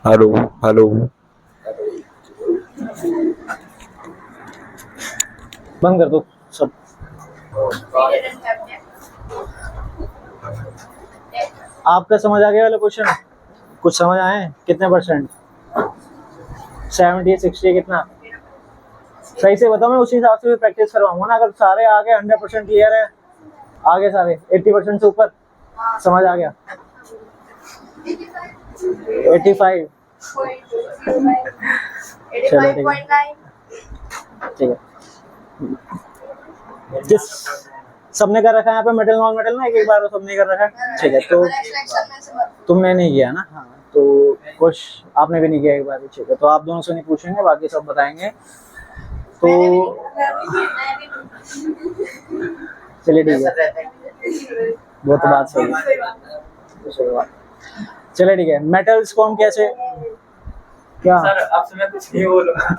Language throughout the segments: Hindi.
Hello hello. बंद कर दो सब। आपका समझ आ गया वाला क्वेश्चन? कुछ समझ आए? कितने परसेंट? 70 60 कितना? सही से बताओ, मैं उसी हिसाब से प्रैक्टिस करवाऊंगा ना। अगर सारे आगे 100% क्लियर है, आगे सारे 80% से ऊपर समझ आ गया। 85। चलो ठीक है, ठीक है। जिस सबने कर रखा है यहाँ पे मेटल नॉन मेटल ना, एक एक बार तो सबने कर रखा है, ठीक है। तो तुमने नहीं किया ना? हाँ, तो कुछ आपने भी नहीं किया एक बार भी, ठीक है। तो आप दोनों से नहीं पूछेंगे, बाकी सब बताएंगे। तो चलिए ठीक है, वो तो बात सही है। चलिए ठीक है, मेटल्स को हम कैसे, क्या सर आपसे मैं कुछ नहीं बोलूंगा।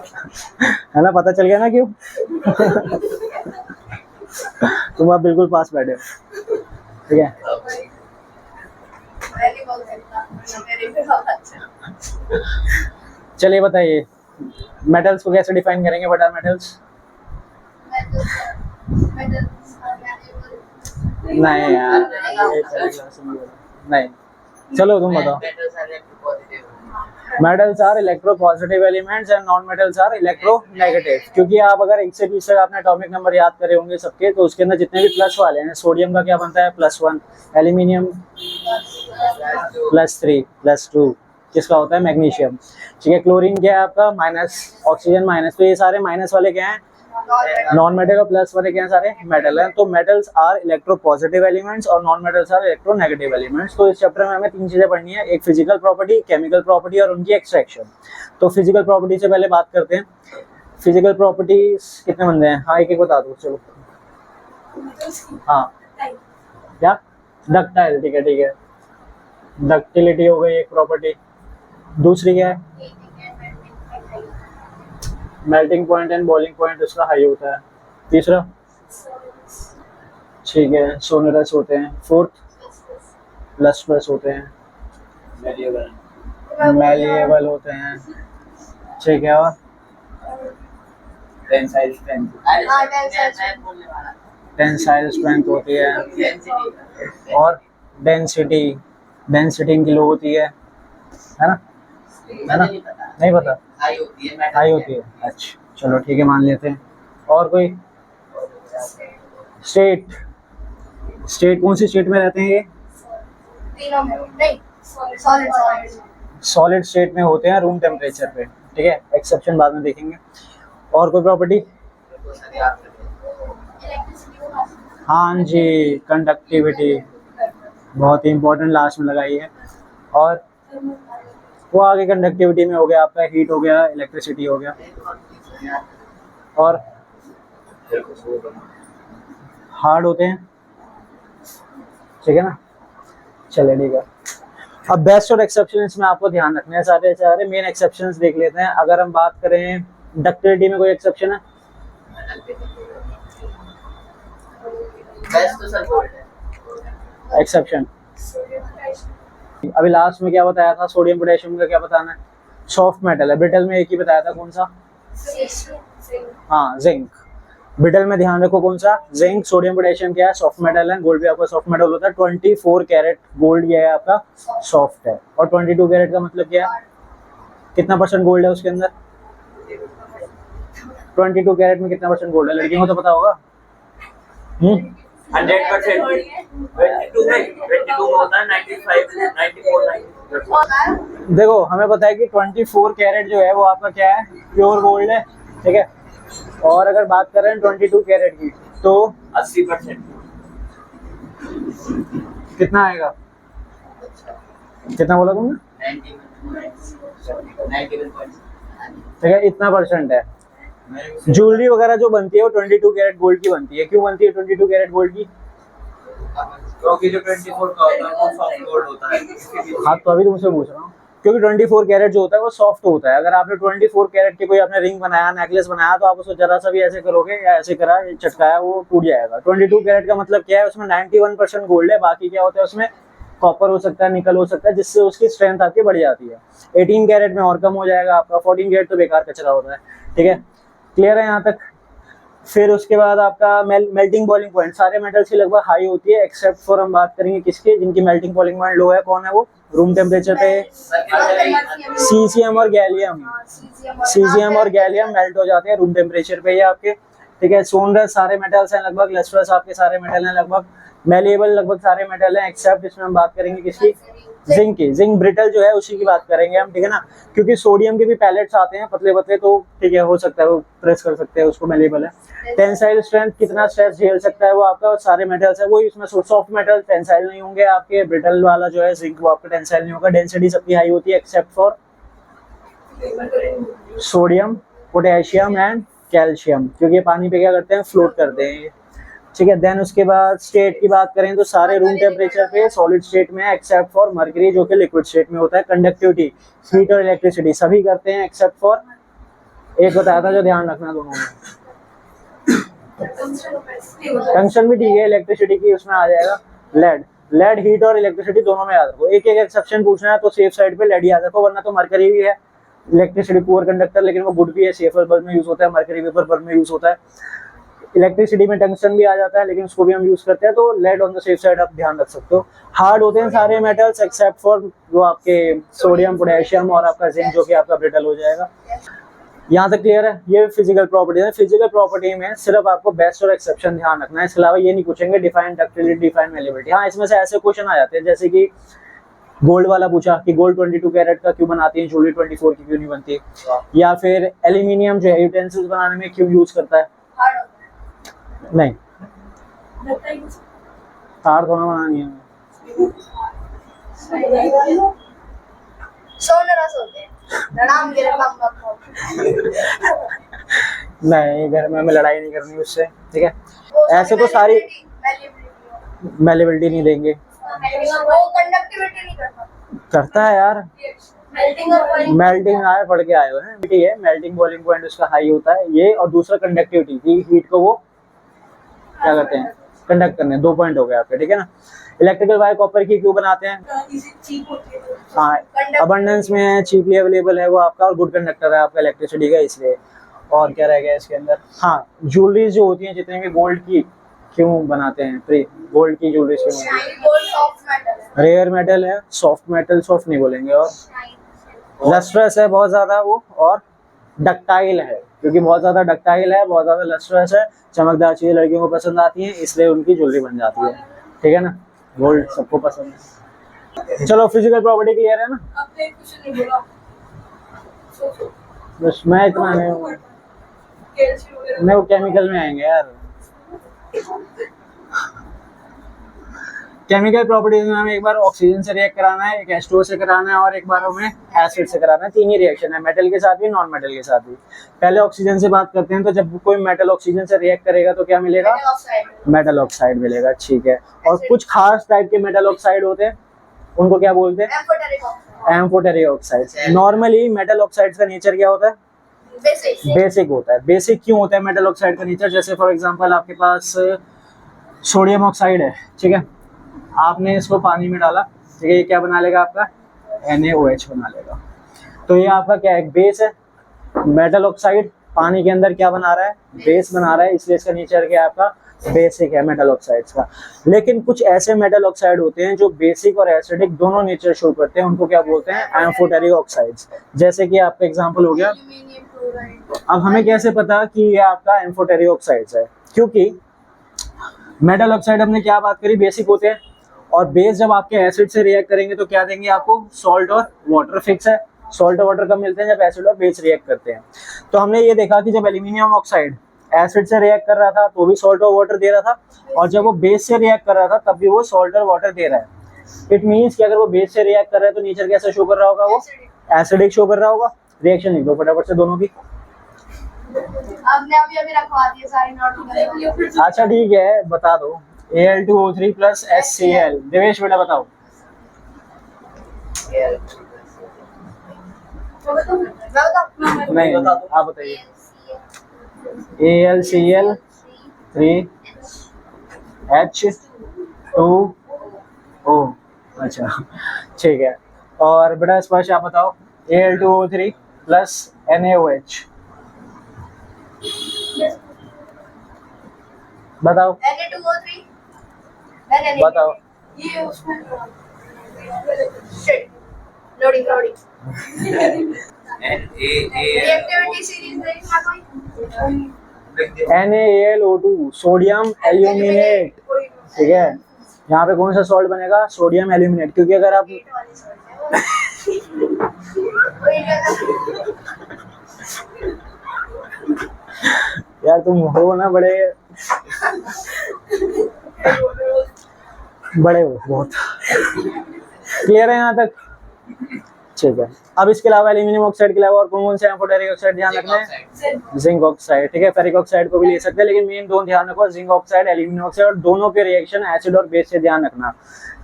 है ना, पता चल गया ना क्यों? तुम आप बिल्कुल पास बैठे हो, ठीक है। चलिए बताइए, मेटल्स को कैसे डिफाइन करेंगे? What are metals? नहीं यार, नहीं, चलो तुम बताओ। Metals are electro positive elements and non metals are electro negative. क्योंकि आप अगर 1 से 20 तक आपने एटॉमिक नंबर याद करे होंगे सबके, तो उसके अंदर जितने भी प्लस वाले हैं, सोडियम का क्या बनता है? +1, एल्यूमिनियम +3, +2, किसका होता है? मैग्नीशियम, ठीक है। क्लोरीन क्या है आपका? Minus, oxygen minus. तो ये सारे माइनस वाले क्या हैं? Non metal. और प्लस वाले क्या सारे? मेटल हैं। तो metals are electro positive elements और non metals are electro negative elements. तो इस चैप्टर में हमें 3 चीजें पढ़नी है, एक फिजिकल प्रॉपर्टी, केमिकल प्रॉपर्टी और उनकी एक्सट्रैक्शन। तो फिजिकल प्रॉपर्टी से पहले बात करते हैं। फिजिकल प्रॉपर्टीज कितने बंदे हैं? हाँ, एक एक बता दो, चलो। हाँ, क्या? डक्टाइल, ठीक है, ठीक है। डक्टिलिटी हो गई एक प्रॉपर्टी। दूसरी क्या है? Melting point and boiling point उसका हाई होता है। तीसरा, ठीक है, सोनरस होते हैं। फोर्थ, लस्ट्रस होते हैं। मैलिएबल होते हैं, ठीक है। और टेंसाइल स्ट्रेंथ टेंसाइल स्ट्रेंथ होती है। और डेंसिटी, डेंसिटी इनकी लो होती है ना? है ना? नहीं पता? हाई होती है, हाई होती है, अच्छा चलो ठीक है, मान लेते हैं। और कोई? स्टेट, स्टेट कौन सी स्टेट में रहते हैं ये? सॉलिड स्टेट में होते हैं, रूम टेम्परेचर पे, ठीक है। एक्सेप्शन बाद में देखेंगे। और कोई प्रॉपर्टी? हाँ जी, कंडक्टिविटी, बहुत ही इंपॉर्टेंट, लास्ट में लगाई है। और वो आगे कंडक्टिविटी में हो गया आपका, हीट हो गया, इलेक्ट्रिसिटी हो गया। और हार्ड होते हैं, ठीक है ना? चलिए ठीक है। अब बेस्ट और एक्सेप्शंस में आपको ध्यान रखना है, सारे सारे मेन एक्सेप्शंस देख लेते हैं। अगर हम बात करें डक्टिलिटी में, कोई एक्सेप्शन है? बेस्ट तो सर गोल्ड है। एक्सेप्शन अभी लास्ट में क्या बताया था? सोडियम पोटेशियम का क्या बताना है? सॉफ्ट मेटल है। ब्रिटल में एक ही बताया था, कौन सा? हाँ, जिंक। ब्रिटल में ध्यान रखो कौन सा? जिंक। सोडियम पोटेशियम क्या है? सॉफ्ट मेटल है। गोल्ड भी आपका सॉफ्ट मेटल होता है। 24 कैरेट गोल्ड ये है आपका, सॉफ्ट है। और 22 कैरेट का मतलब क्या है? कितना परसेंट गोल्ड है उसके अंदर? 22 कैरेट में कितना परसेंट गोल्ड है? लड़कियों को तो पता होगा। 100%। 22 में होता है 95, 94, देखो, हमें पता है कि 24 कैरेट जो है वो आपका क्या है? प्योर गोल्ड है, ठीक है। और अगर बात कर रहे हैं 22 कैरेट की, तो 80%। कितना आएगा? कितना बोला तुमने? 90%। ठीक है, इतना परसेंट है। ज्वेलरी वगैरह जो बनती है वो 22 कैरेट गोल्ड की बनती है। क्यों बनती है 22 कैरेट गोल्ड की? क्योंकि जो 24 का होता है वो सॉफ्ट गोल्ड होता है। हाँ, तो अभी तुमसे पूछ रहा हूँ, क्योंकि 24 कैरेट जो होता है वो सॉफ्ट होता है। अगर आपने 24 कैरेट की कोई आपने रिंग बनाया, नेकलेस बनाया, तो आप उसको जरा सा भी ऐसे करोगे या ऐसे करा, चटकाया, वो टूट जाएगा। 22 कैरेट का मतलब क्या है? उसमें 91% गोल्ड है, बाकी क्या होता है उसमें? कॉपर हो सकता है, निकल हो सकता है, जिससे उसकी स्ट्रेंथ आपकी बढ़ जाती है। 18 कैरेट में और कम हो जाएगा आपका, 14 कैरेट तो बेकार कचरा होता है, ठीक है, क्लियर है यहाँ तक। फिर उसके बाद आपका मेल्टिंग बॉइलिंग पॉइंट, सारे मेटल्स की लगभग हाई होती है एक्सेप्ट फॉर, हम बात करेंगे किसकी, जिनकी मेल्टिंग बॉइलिंग पॉइंट लो है, कौन है वो, रूम टेम्परेचर पे सीजियम और गैलियम, सीजियम और गैलियम मेल्ट हो जाते हैं रूम टेम्परेचर पे ही आपके, ठीक है। सोनरस सारे मेटल्स हैं लगभग, लस्ट्रस आपके सारे मेटल हैं लगभग, मैलेबल लगभग सारे मेटल हैं एक्सेप्ट, इसमें हम बात करेंगे किसकी, जिंक की। जिंक ब्रिटल जो है उसी की बात करेंगे हम, ठीक है ना, क्योंकि सोडियम के भी पैलेट्स आते हैं पतले पतले, तो ठीक है, हो सकता है वो प्रेस कर सकते हैं उसको, मैलेबल है। टेंसाइल स्ट्रेंथ, कितना स्ट्रेस झेल सकता है वो आपका, और सारे मेटल्स है वो, इसमें सॉफ्ट मेटल टेंसाइल नहीं होंगे आपके, ब्रिटल वाला जो है जिंक वो आपका टेंसाइल नहीं होगा। डेंसिटी सबकी हाई होती है except for sodium, potassium and calcium, क्योंकि ये पानी पे क्या करते हैं, फ्लोट करते हैं, ठीक है। देन उसके बाद स्टेट की बात करें तो सारे रूम टेम्परेचर पे सॉलिड स्टेट में एक्सेप्ट फॉर मर्करी जो कि लिक्विड स्टेट में होता है। कंडक्टिविटी, हीट और इलेक्ट्रिसिटी सभी करते हैं एक्सेप्ट फॉर, एक बताया था जो ध्यान रखना दोनों में, टंक्शन भी ठीक है, इलेक्ट्रिसिटी की उसमें आ जाएगा लेड। लेड, हीट और इलेक्ट्रिसिटी दोनों में याद रखो, एक एक एक्सेप्शन पूछना है तो सेफ साइड पे लेड याद रखो, वरना तो मर्करी भी है इलेक्ट्रिसिटी पुअर कंडक्टर, लेकिन वो गुड भी है, सेफर बल्ब में यूज होता है, मर्करी वेपर बल्ब में यूज होता है। इलेक्ट्रिसिटी में टंक्शन भी आ जाता है, लेकिन उसको भी हम यूज करते हैं, तो laid on the safe side आप ध्यान रख सकते हो। हार्ड होते हैं सारे मेटल्स एक्सेप्ट फॉर जो आपके सोडियम, पोटेशियम और आपका जिंक जो कि आपका ब्रिटल हो जाएगा। यहाँ तक क्लियर है। ये फिजिकल प्रॉपर्टी है। फिजिकल प्रॉपर्टी में सिर्फ आपको बेस्ट और एक्सेप्शन ध्यान रखना है, इसके अलावा ये नहीं पूछेंगे डिफाइन डक्टिलिटी, डिफाइन मैलेबिलिटी। हाँ, इसमें से ऐसे क्वेश्चन आ जाते हैं जैसे कि गोल्ड वाला पूछा कि गोल्ड 22 कैरेट का क्यों बनाती है, ज्वेलरी 24 की क्यों नहीं बनती, या फिर एल्यूमिनियम जो है यूटेंसिल्स बनाने में क्यों यूज करता है, नहीं तार थोड़ा बनानी है, नहीं घर में हमें लड़ाई नहीं करनी उससे, ठीक है। ऐसे तो सारी मैलेबिलिटी नहीं देंगे, करता है यार, मेल्टिंग आए पढ़ के आए हुए हैं, ठीक है। मेल्टिंग बॉइलिंग पॉइंट उसका हाई होता है ये, और दूसरा कंडक्टिविटी, हीट को वो क्या करते हैं, कंडक्ट करने, 2 पॉइंट हो गए आपके, ठीक है ना। इलेक्ट्रिकल वायर कॉपर की क्यों बनाते हैं, हाँ अबंडेंस में है, चीपली अवेलेबल है वो आपका, और गुड कंडक्टर है आपका इलेक्ट्रिसिटी का, इसलिए। और क्या रह गया इसके अंदर, हाँ ज्वेलरी जो होती है जितने भी गोल्ड की क्यों बनाते हैं, गोल्ड की ज्वेलरी क्यों बनाते हैं, रेयर मेटल है, सॉफ्ट मेटल, सॉफ्ट नहीं बोलेंगे, और लस्ट्रस है बहुत ज्यादा वो, और डक्टाइल है, क्योंकि बहुत ज्यादा डक्टाइल है, बहुत ज्यादा लस्ट्रस है, चमकदार चीजें लड़कियों को पसंद आती हैं, इसलिए उनकी ज्वेलरी बन जाती है, ठीक है ना। गोल्ड सबको पसंद है। चलो फिजिकल प्रॉपर्टी क्लियर है ना, बस मैं इतना नहीं, वो केमिकल में आएंगे यार। केमिकल प्रॉपर्टीज में हमें एक बार ऑक्सीजन से रिएक्ट कराना है, एक H2O से कराना है, और एक बार हमें एसिड से कराना है। 3 ही रिएक्शन है, मेटल के साथ भी, नॉन मेटल के साथ भी। पहले ऑक्सीजन से बात करते हैं, तो जब कोई मेटल ऑक्सीजन से रिएक्ट करेगा तो क्या मिलेगा, मेटल ऑक्साइड मिलेगा, ठीक है। और कुछ खास टाइप के मेटल ऑक्साइड होते हैं, उनको क्या बोलते हैं, amphoteric oxides. Normally metal oxides का नेचर क्या होता है, बेसिक होता है। बेसिक क्यों होता है मेटल ऑक्साइड का नेचर, जैसे फॉर एग्जांपल आपके पास सोडियम ऑक्साइड है, ठीक है, आपने इसको पानी में डाला, ठीक है, ये क्या बना लेगा आपका, NaOH बना लेगा, तो ये आपका क्या है, बेस है। मेटल ऑक्साइड पानी के अंदर क्या बना रहा है, बेस बना रहा है, इसलिए इसका नेचर क्या है आपका, बेसिक है मेटल ऑक्साइड्स का। लेकिन कुछ ऐसे मेटल ऑक्साइड होते हैं जो बेसिक और एसिडिक दोनों नेचर शो करते हैं, उनको क्या बोलते हैं, एम्फोटेरिक ऑक्साइड्स। जैसे कि आपका एग्जांपल हो गया, अब हमें कैसे पता कि ये आपका एम्फोटेरिक ऑक्साइड्स है, क्योंकि मेटल ऑक्साइड हमने क्या बात करी, बेसिक होते हैं, और बेस जब आपके एसिड से रिएक्ट करेंगे तो क्या देंगे आपको, सॉल्ट और वाटर, फिक्स है। सॉल्ट और वाटर कब मिलते हैं, जब एसिड और बेस रिएक्ट करते हैं। तो हमने ये देखा कि जब एल्यूमिनियम ऑक्साइड एसिड से रिएक्ट कर रहा था तो भी सॉल्ट और वाटर दे रहा था, और जब वो बेस से रिएक्ट कर रहा था तब भी वो सॉल्ट और वाटर दे रहा है। इट मीन्स कि अगर वो बेस से रिएक्ट कर रहा है तो नेचर कैसे शो कर रहा होगा, वो एसिडिक शो कर रहा होगा। रिएक्शन लिख दो फटाफट से दोनों की। अभी रखवा दिए सारी नोट। अच्छा ठीक है, बता दो, Al2O3 प्लस HCl। देवेश बेटा बताओ, नहीं आप बताइए। AlCl 3 H2O, अच्छा ठीक है। और बेटा स्पर्श आप बताओ, Al2O3 प्लस NaOH, बताओ Na2O3 बताओ। ये उसमें शिट लोडिंग रिएक्टिविटी सीरीज देखना कोई NaAlO2 सोडियम एल्यूमिनेट, ठीक है। यहाँ पे कौन सा सॉल्ट बनेगा? सोडियम एल्यूमिनेट, क्योंकि अगर आप पेट वाली सॉल्ट है यार तुम हो ना बड़े बड़े हो बहुत। क्लियर है यहाँ तक? ठीक है। अब इसके अलावा एल्यूमिनियम ऑक्साइड के अलावा और कौन कौन से एम्फोटेरिक ऑक्साइड ध्यान रखना है? जिंक ऑक्साइड, ठीक है। फेरिक ऑक्साइड को भी ले सकते हैं, लेकिन मेन दोनों ध्यान रखो, जिंक ऑक्साइड एल्यूमिनियम ऑक्साइड, और दोनों के रिएक्शन एसिड और बेस से ध्यान रखना।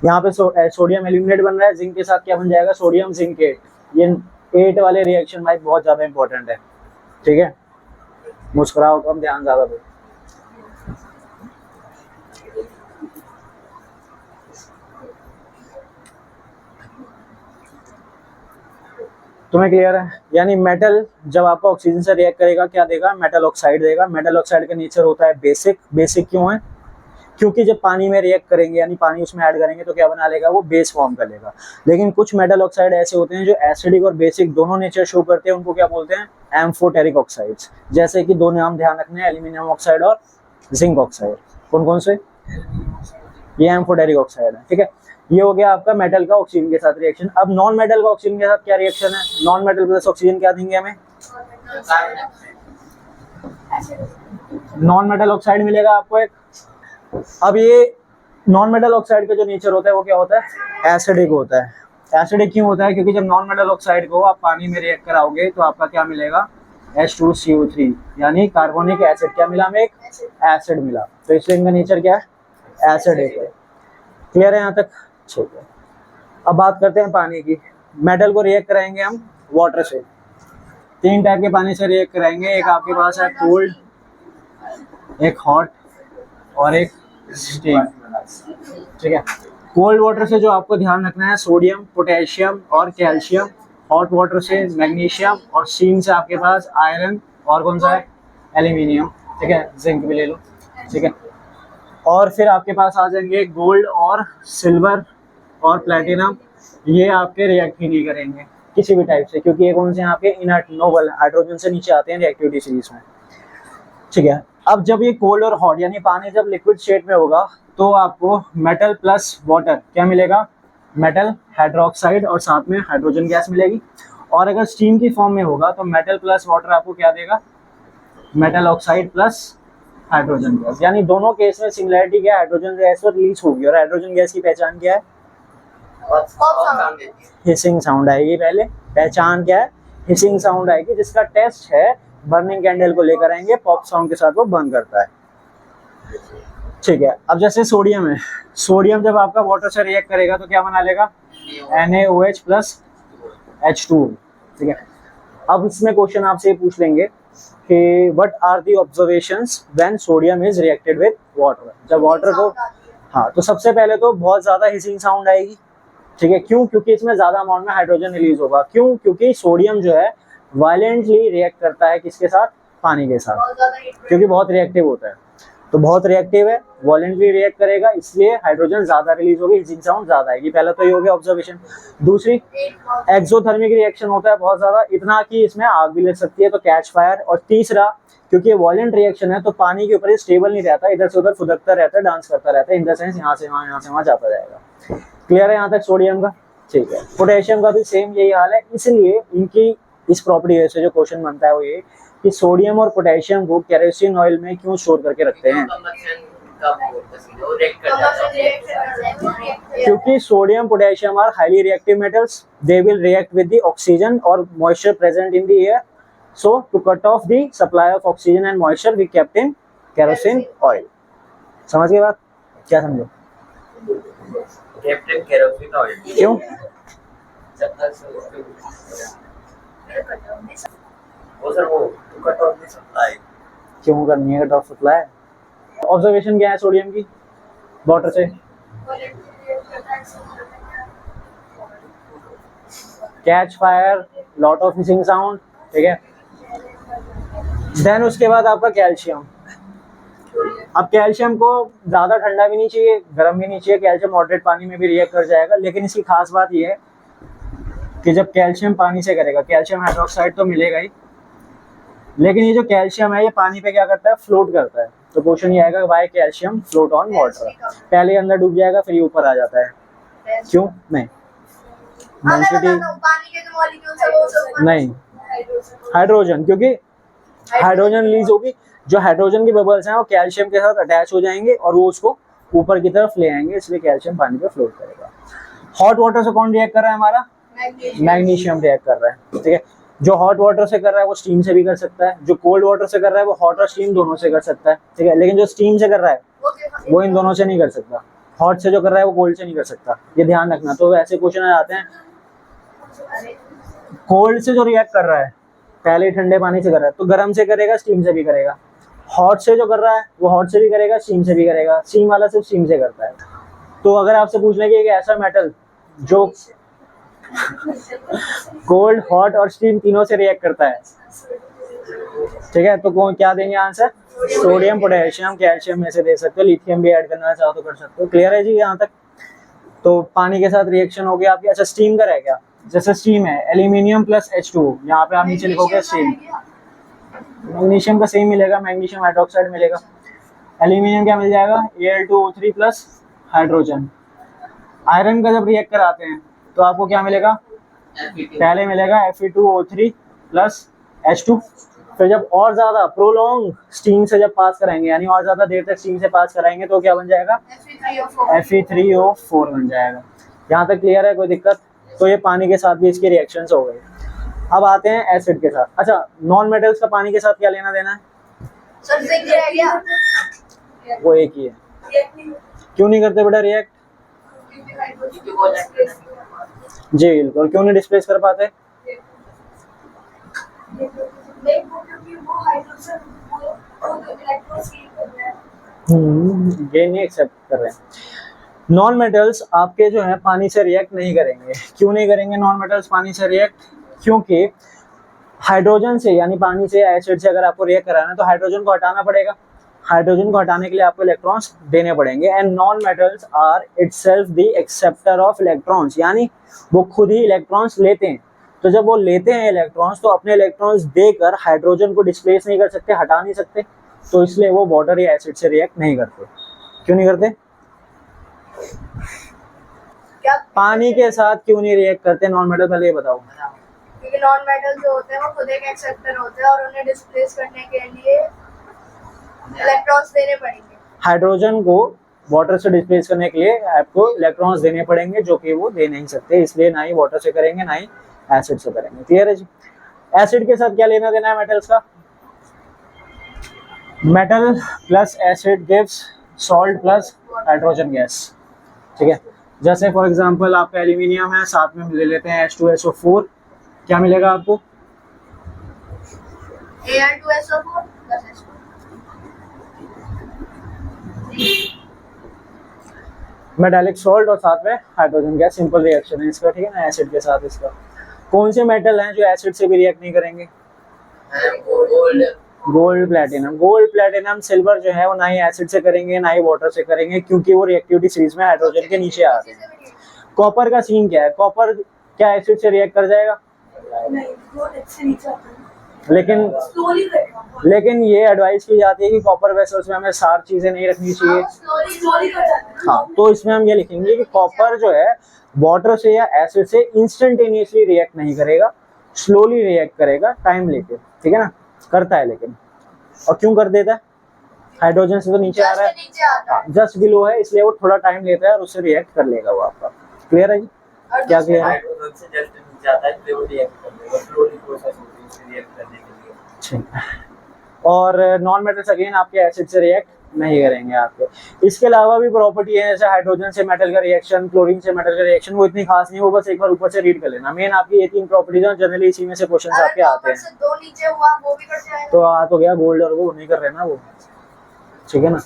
यहाँ पे सोडियम एल्यूमिनेट बन रहा है, जिंक के साथ क्या बन जाएगा? Sodium zincate. ये 8 वाले रिएक्शन भाई बहुत ज्यादा इंपॉर्टेंट है, ठीक है। मुस्कुराओ कम, ध्यान ज्यादा दो। तुम्हें क्लियर है? यानी मेटल जब आपका ऑक्सीजन से रिएक्ट करेगा क्या देगा? मेटल ऑक्साइड देगा। मेटल ऑक्साइड का नेचर होता है बेसिक। बेसिक क्यों है? क्योंकि जब पानी में रिएक्ट करेंगे यानी पानी उसमें ऐड करेंगे तो क्या बना लेगा? वो बेस फॉर्म कर लेगा। लेकिन कुछ मेटल ऑक्साइड ऐसे होते हैं जो एसिडिक और बेसिक दोनों नेचर शो करते हैं, उनको क्या बोलते हैं? Amphoteric oxides. जैसे कि दो नाम ध्यान रखने हैं, एल्यूमिनियम ऑक्साइड और जिंक ऑक्साइड। कौन कौन से? ये एम्फोटेरिक ऑक्साइड है, ठीक है। ये हो गया आपका मेटल का ऑक्सीजन के साथ रिएक्शन। अब नॉन मेटल का ऑक्सीजन के साथ क्या रिएक्शन है? नॉन मेटल प्लस ऑक्सीजन क्या देंगे हमें? नॉन मेटल ऑक्साइड मिलेगा आपको एक। अब ये नॉन मेटल ऑक्साइड का जो नेचर होता है वो क्या होता है? एसिडिक होता है। एसिडिक क्यों होता है? क्योंकि जब नॉन मेटल ऑक्साइड को आप पानी में रिएक्ट कराओगे तो आपका क्या मिलेगा? H2CO3, यानी कार्बोनिक एसिड। क्या मिला हमें? एक एसिड मिला। तो इसलिए इनका नेचर क्या है? एसिडिक है। क्लियर है यहाँ तक? ठीक है। अब बात करते हैं पानी की। मेटल को रिएक्ट कराएंगे हम वाटर से। 3 टाइप के पानी से रिएक्ट कराएंगे। एक आपके पास है कोल्ड, एक हॉट और एक स्टीम, ठीक है। कोल्ड वाटर से जो आपको ध्यान रखना है, सोडियम, पोटेशियम और कैल्शियम। हॉट वाटर से मैग्नीशियम, और स्टीम से आपके पास आयरन और कौन सा है? एल्यूमिनियम, ठीक है। जिंक भी ले लो, ठीक है। और फिर आपके पास आ जाएंगे गोल्ड और सिल्वर और प्लेटिनम। ये आपके रिएक्ट ही नहीं करेंगे किसी भी टाइप से, क्योंकि ये कौन से? यहाँ पे इनर्ट नोबल हाइड्रोजन से नीचे आते हैं रिएक्टिविटी सीरीज में, ठीक है। अब जब ये कोल्ड और हॉट यानी पानी जब लिक्विड स्टेट में होगा तो आपको मेटल प्लस वाटर क्या मिलेगा? मेटल हाइड्रोक्साइड और साथ में हाइड्रोजन गैस मिलेगी। और अगर स्टीम की फॉर्म में होगा तो मेटल प्लस वाटर आपको क्या देगा? Metal oxide plus hydrogen gas. यानी दोनों केस में सिमिलरिटी क्या है? हाइड्रोजन गैस तो रिलीज होगी, और हाइड्रोजन गैस की पहचान क्या है? हिसिंग साउंड आएगी। पहले पहचान क्या है? हिसिंग साउंड आएगी, जिसका टेस्ट है बर्निंग कैंडल को लेकर आएंगे, पॉप साउंड के साथ वो बर्न करता है, ठीक है। अब जैसे सोडियम है, सोडियम जब आपका वाटर से रिएक्ट करेगा तो क्या बना लेगा? NaOH प्लस H2O, ठीक है। अब इसमें क्वेश्चन आपसे पूछ लेंगे कि what are the observations when sodium is reacted with water. जब वाटर को, हाँ, तो सबसे पहले तो बहुत ज्यादा हिसिंग साउंड आएगी, ठीक है। क्यों? क्योंकि इसमें ज्यादा अमाउंट में हाइड्रोजन रिलीज होगा। क्यों? क्योंकि सोडियम जो है वायलेंटली रिएक्ट करता है किसके साथ? पानी के साथ, क्योंकि बहुत रिएक्टिव होता है। तो बहुत रिएक्टिव है, वायलेंटली रिएक्ट करेगा, इसलिए हाइड्रोजन ज्यादा रिलीज होगी, हिसिंग साउंड ज्यादा आएगी। पहला तो ये हो गया ऑब्जर्वेशन। दूसरी, एक्सोथर्मिक रिएक्शन होता है बहुत ज्यादा, इतना कि इसमें आग भी लग सकती है, तो कैच फायर। और तीसरा, क्योंकि वायलेंट रिएक्शन है तो पानी के ऊपर स्टेबल नहीं रहता, इधर से उधर फुदकता रहता है, डांस करता रहता है, इन द सेंस यहाँ से वहाँ, यहाँ से वहाँ जाता जाएगा। क्लियर है यहाँ तक सोडियम का? ठीक है। पोटेशियम का भी सेम यही हाल है, इसलिए इनकी इस प्रॉपर्टी से जो क्वेश्चन बनता है वो ये कि सोडियम और पोटेशियम को केरोसिन ऑयल में क्यों स्टोर करके रखते हैं? क्योंकि sodium potassium are highly reactive metals, they will react with the oxygen और moisture present in the air, so to cut off the supply of oxygen and moisture we kept in kerosene oil. समझ गए बात? क्या समझे? कैप्टन केरोसिन ऑयल क्यों? वो सर वो कट ऑफ द सप्लाई क्यों करनी है कट ऑफ सप्लाई? ऑब्जर्वेशन क्या है सोडियम की वाटर से? Catch fire, lot of hissing sound, ठीक है। देन उसके बाद आपका कैल्शियम। अब कैल्शियम को ज़्यादा ठंडा भी नहीं चाहिए, गर्म भी नहीं चाहिए, कैल्शियम मॉडरेट पानी में भी रिएक्ट कर जाएगा, लेकिन इसकी खास बात ये है कि जब कैल्शियम पानी से करेगा, कैल्शियम हाइड्रोक्साइड तो मिलेगा ही, लेकिन ये जो कैल्शियम है ये पानी पे क्या करता है, फ्लोट करता है। तो क्वेश्चन ये आएगा why calcium float on water, पहले अंदर डूब जाएगा फिर ये ऊपर आ जाता है, क्यों? नहीं, हाँ, मैं डेंसिटी बताता हूँ, पानी के जो मॉलिक्यूल्स है वो सब नहीं, हाइड्रोजन, क्योंकि हाइड्रोजन रिलीज होगी, जो हाइड्रोजन की बबल्स हैं वो कैल्शियम के साथ अटैच हो जाएंगे और वो उसको ऊपर की तरफ ले आएंगे, इसलिए कैल्शियम पानी पे फ्लोट करेगा। हॉट वाटर से कौन रिएक्ट कर रहा है? हमारा मैग्नीशियम रिएक्ट कर रहा है, ठीक है। जो हॉट वाटर से कर रहा है वो स्टीम से भी कर सकता है, जो कोल्ड वाटर से कर रहा है वो हॉट और स्टीम दोनों से कर सकता है, ठीक है। लेकिन जो स्टीम से कर रहा है वो इन दोनों से नहीं कर सकता, हॉट से जो कर रहा है वो कोल्ड से नहीं कर सकता, ये ध्यान रखना। तो ऐसे क्वेश्चन आ जाते हैं, कोल्ड से जो रिएक्ट कर रहा है पहले ठंडे पानी से कर रहा है तो गर्म से करेगा, स्टीम से भी करेगा। हॉट से जो कर रहा है वो हॉट से भी करेगा, स्टीम से भी करेगा, स्टीम वाला सिर्फ स्टीम से करता है। तो अगर आपसे पूछ लेंगे कि ऐसा मेटल जो कोल्ड, हॉट और स्टीम तीनों से रिएक्ट करता है, ठीक है, तो कौन क्या देंगे आंसर? सोडियम, पोटेशियम, कैल्शियम में से दे सकते हो, लिथियम भी ऐड करना चाहो तो कर सकते हो। क्लियर है जी यहाँ तक? तो पानी के साथ रिएक्शन हो गया आपकी। अच्छा, स्टीम का रह गया, जैसे स्टीम है एल्यूमिनियम प्लस H2O, यहाँ पे आप नीचे लिखोगे स्टीम, मैग्नीशियम का सेम मिलेगा, मैग्नीशियम हाइड्रोक्साइड मिलेगा। एल्यूमिनियम क्या मिल जाएगा? Al2O3 plus hydrogen. आयरन का जब रिएक्ट कराते हैं तो आपको क्या मिलेगा? पहले मिलेगा Fe2O3 प्लस H2, फिर जब और ज्यादा प्रोलॉन्ग स्टीम से जब पास कराएंगे, यानी और ज्यादा देर तक स्टीम से पास कराएंगे तो क्या बन जाएगा? Fe3O4 बन जाएगा। यहाँ तक क्लियर है? कोई दिक्कत? तो ये पानी के साथ भी इसके रिएक्शंस हो गए। अब आते हैं एसिड के साथ। अच्छा, नॉन मेटल्स का पानी के साथ क्या लेना देना है? सर जिंक रह गया, वो एक ही है। क्यों नहीं करते बेटा रिएक्ट? जी बिल्कुल, क्यों नहीं डिस्प्लेस कर पाते? ये नहीं एक्सेप्ट कर रहे हैं। नॉन मेटल्स आपके जो है पानी से रिएक्ट नहीं करेंगे। क्यों नहीं करेंगे नॉन मेटल्स पानी से रिएक्ट? क्योंकि हाइड्रोजन से, यानी पानी से, एसिड से अगर आपको रिएक्ट कराना है तो हाइड्रोजन को हटाना पड़ेगा। हाइड्रोजन को हटाने के लिए आपको इलेक्ट्रॉन्स देने पड़ेंगे। And non metals are itself the acceptor of electrons, यानी वो खुद ही इलेक्ट्रॉन्स लेते हैं। तो जब वो लेते हैं इलेक्ट्रॉन्स तो अपने इलेक्ट्रॉन्स देकर हाइड्रोजन को डिस्प्लेस नहीं कर सकते, हटा नहीं सकते, तो इसलिए वो वाटर या एसिड से रिएक्ट नहीं करते। क्यों नहीं करते? क्या? पानी के साथ क्यों नहीं रिएक्ट करते नॉन मेटल? पहले ये बताओ। क्योंकि नॉन मेटल जो होते हैं वो खुद एक एक्सेप्टर होते हैं और उन्हें डिस्प्लेस करने के लिए इलेक्ट्रॉन्स देने पड़ेंगे। हाइड्रोजन को वाटर से डिस्प्लेस करने के लिए आपको इलेक्ट्रॉन्स देने पड़ेंगे, जो कि वो दे नहीं सकते, इसलिए ना ही वाटर से करेंगे ना ही एसिड से करेंगे। क्लियर है जी? एसिड के साथ क्या लेना देना है मेटल्स का? Metal plus acid gives salt plus hydrogen gas, ठीक है। जैसे फॉर एग्जांपल आपका एल्यूमिनियम है, साथ में ले लेते हैं H2SO4, क्या मिलेगा आपको? Al2SO4 plus H2। Metallic salt और साथ में हाइड्रोजन गैस, सिंपल रिएक्शन है इसका, ठीक है ना, एसिड के साथ इसका। कौन से मेटल हैं जो एसिड से भी रिएक्ट नहीं करेंगे? Gold, platinum. Gold, platinum, silver जो है वो ना ही एसिड से करेंगे ना ही वाटर से करेंगे, क्योंकि वो रिएक्टिविटी सीरीज में हाइड्रोजन के नीचे आते हैं। कॉपर का सीन क्या है? कॉपर क्या एसिड से रिएक्ट कर जाएगा? लेकिन ये एडवाइस की जाती है कि कॉपर वेसल्स में हमें सारी चीजें नहीं रखनी चाहिए। हाँ, तो इसमें हम ये लिखेंगे कि कॉपर जो है वाटर से या एसिड से इंस्टेंटेनियसली रिएक्ट नहीं करेगा, स्लोली रिएक्ट करेगा, टाइम लेके, ठीक है ना, करता है लेकिन। और क्यों कर देता है? हाइड्रोजन से तो नीचे आ रहा है, जस्ट बिलो है, इसलिए वो थोड़ा टाइम लेता है और उससे रिएक्ट कर लेगा वो आपका। क्लियर है जी? क्या क्लियर है? हाइड्रोजन से जस्ट नीचे आता है इसलिए वो रिएक्ट करेगा, स्लोली प्रोसेस होती है इससे रिएक्ट करने के लिए। ठीक। और नॉन मेटल्स अगेन आपके एसिड से रिएक्ट नहीं करेंगे आपके। इसके अलावा भी प्रॉपर्टी है, जैसे हाइड्रोजन से मेटल का रिएक्शन, क्लोरीन से मेटल का रिएक्शन, वो इतनी खास नहीं है, वो बस एक बार ऊपर से रीड कर लेना। मेन आपकी ये तीन प्रॉपर्टीज हैं, जनरली इसी में से क्वेश्चंस आपके आते हैं। दो नीचे हुआ वो भी कट जाएगा। तो आ तो गया गोल्ड, और वो नहीं कर रहे ना वो, ठीक है ना।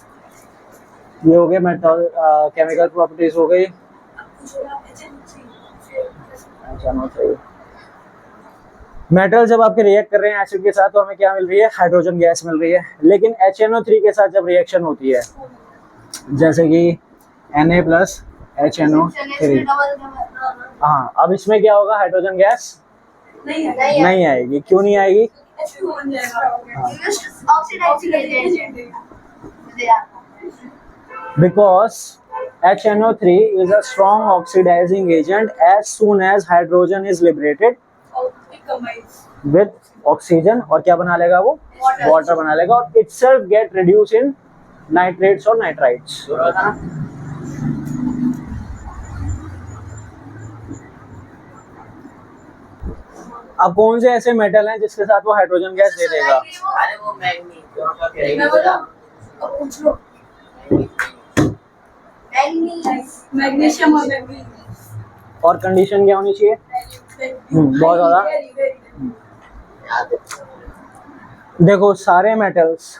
ये हो गया मेटल केमिकल प्रॉपर्टीज हो गई। अच्छा, नो चाहिए। मेटल जब आपके रिएक्ट कर रहे हैं एसिड के साथ तो हमें क्या मिल रही है, हाइड्रोजन गैस मिल रही है। लेकिन HNO3 के साथ जब रिएक्शन होती है, जैसे कि Na प्लस HNO3, हाँ, अब इसमें क्या होगा, हाइड्रोजन गैस नहीं आएगी। क्यों नहीं आएगी? Because HNO3 is a strong oxidizing agent. As soon as hydrogen is liberated with oxygen, और क्या बना लेगा वो, वाटर बना लेगा, और itself get reduced in nitrates और nitrites। अब कौन से ऐसे मेटल हैं जिसके साथ वो हाइड्रोजन गैस दे देगा? अरे वो मैग्नी दोनों का क्या मैग्नीशियम और मैग्नीज। और कंडीशन क्या होनी चाहिए? बहुत ज्यादा। देखो सारे मेटल्स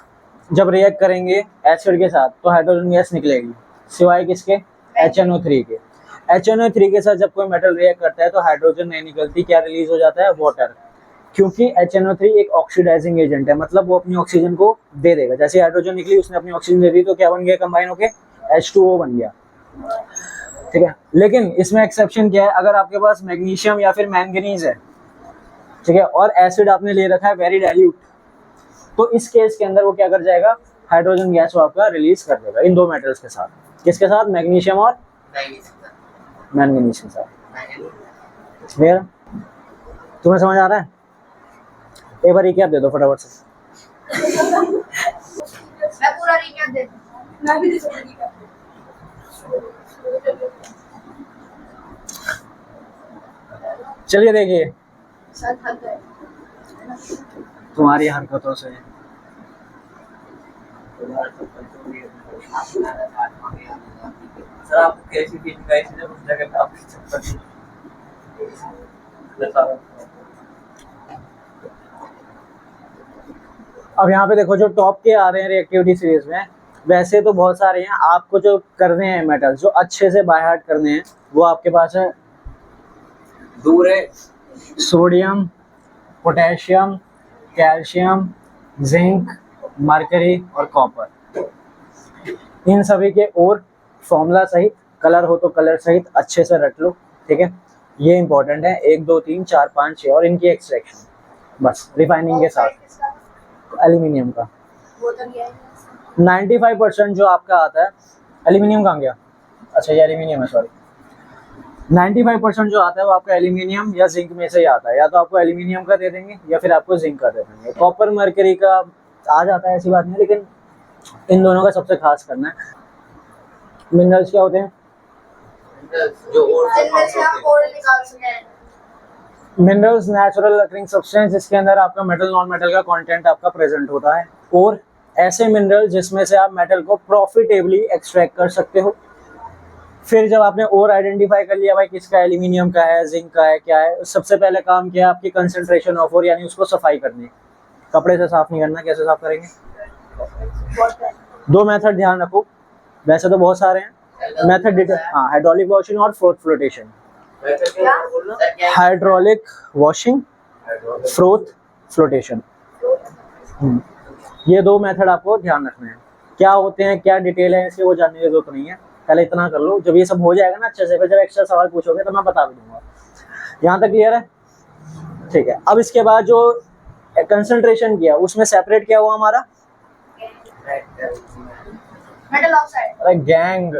जब रिएक्ट करेंगे एसिड के साथ तो हाइड्रोजन गैस निकलेगी, सिवाय किसके, HNO3 के। HNO3 के साथ जब कोई मेटल रिएक्ट करता है तो हाइड्रोजन नहीं निकलती, क्या रिलीज हो जाता है, वाटर। क्योंकि HNO3 एक ऑक्सीडाइजिंग एजेंट है, मतलब वो अपनी ऑक्सीजन को दे देगा। जैसे हाइड्रोजन निकली, उसने अपनी ऑक्सीजन दे दी, तो क्या बन गया, कंबाइन होके H2O बन गया, ठीक है। लेकिन इसमें एक्सेप्शन क्या है, अगर आपके पास मैग्नीशियम या फिर मैंगनीज है, ठीक है, और एसिड आपने ले रखा है वेरी डाइल्यूट, तो इस केस के अंदर वो क्या कर जाएगा, हाइड्रोजन गैस वो आपका रिलीज कर देगा इन दो मेटल्स के साथ। किसके साथ, मैग्नीशियम और मैंगनीज के साथ। क्लियर? तुम्हें समझ आ रहा है? एक बार रिकैप दे दो फटाफट से। मैं पूरा रिकैप दे दूं। मैं भी दे सकती हूं। चलिए देखिए सर थक गए तुम्हारी हरकतों से। सर आपको कैसी फील का इसी जब उस जगह पे आपकी चक्कर थी? अब यहाँ पे देखो जो टॉप के आ रहे हैं रिएक्टिविटी सीरीज में, वैसे तो बहुत सारे हैं, आपको जो करने हैं मेटल्स जो अच्छे से बाय हार्ट करने हैं वो आपके पास है, दूर है, sodium, potassium, calcium, zinc, mercury और कॉपर। इन सभी के और फॉर्मूला सहित, कलर हो तो कलर सहित अच्छे से रट लो, ठीक है। ये इंपॉर्टेंट है, 1 2 3 4 5 6 और इनकी एक्सट्रैक्शन, बस रिफाइनिंग के साथ। एल्यूमिनियम का वो तो नहीं है 95% जो आपका आता है, एल्यूमिनियम कहाँ गया, अच्छा ये एल्यूमिनियम है, सॉरी। 95% जो आता है वो आपका एल्यूमिनियम या जिंक में से ही आता है, या तो आपको एल्यूमिनियम का दे देंगे या फिर आपको जिंक का दे देंगे। कॉपर मरकरी का आ जाता है, ऐसी बात नहीं, लेकिन इन दोनों का सबसे खास करना है। मिनरल्स क्या होते हैं, जो और जिनमें से हम और निकाल सकें। मिनरल्स नेचुरल अकरिंग सब्सटेंस जिसके अंदर आपका मेटल नॉन मेटल का कंटेंट आपका प्रेजेंट होता है, और ऐसे मिनरल जिसमें से आप मेटल को प्रॉफिटेबली एक्सट्रैक्ट कर सकते हो। फिर जब आपने और आइडेंटिफाई कर लिया भाई किसका एल्यूमिनियम का है, जिंक का है, क्या है, सबसे पहले काम किया आपकी कंसंट्रेशन ऑफ और, यानी उसको सफाई करनी। कपड़े से साफ नहीं करना, कैसे साफ करेंगे, 2 मेथड ध्यान रखो, वैसे तो बहुत सारे हैं मेथड, हाँ, हाइड्रोलिक वॉशिंग और froth flotation. Hydraulic washing, froth flotation, ये 2 मेथड आपको ध्यान रखने हैं। क्या होते हैं, क्या डिटेल है इसके, वो जानने की जरूरत नहीं है, पहले इतना कर लो। जब ये सब हो जाएगा ना अच्छे से, फिर जब एक्स्ट्रा सवाल पूछोगे तो मैं बता भी दूंगा। यहाँ तक क्लियर है, ठीक है। अब इसके बाद जो कंसंट्रेशन किया उसमें सेपरेट क्या हुआ हमारा, मेटल ऑक्साइड। अरे गैंग,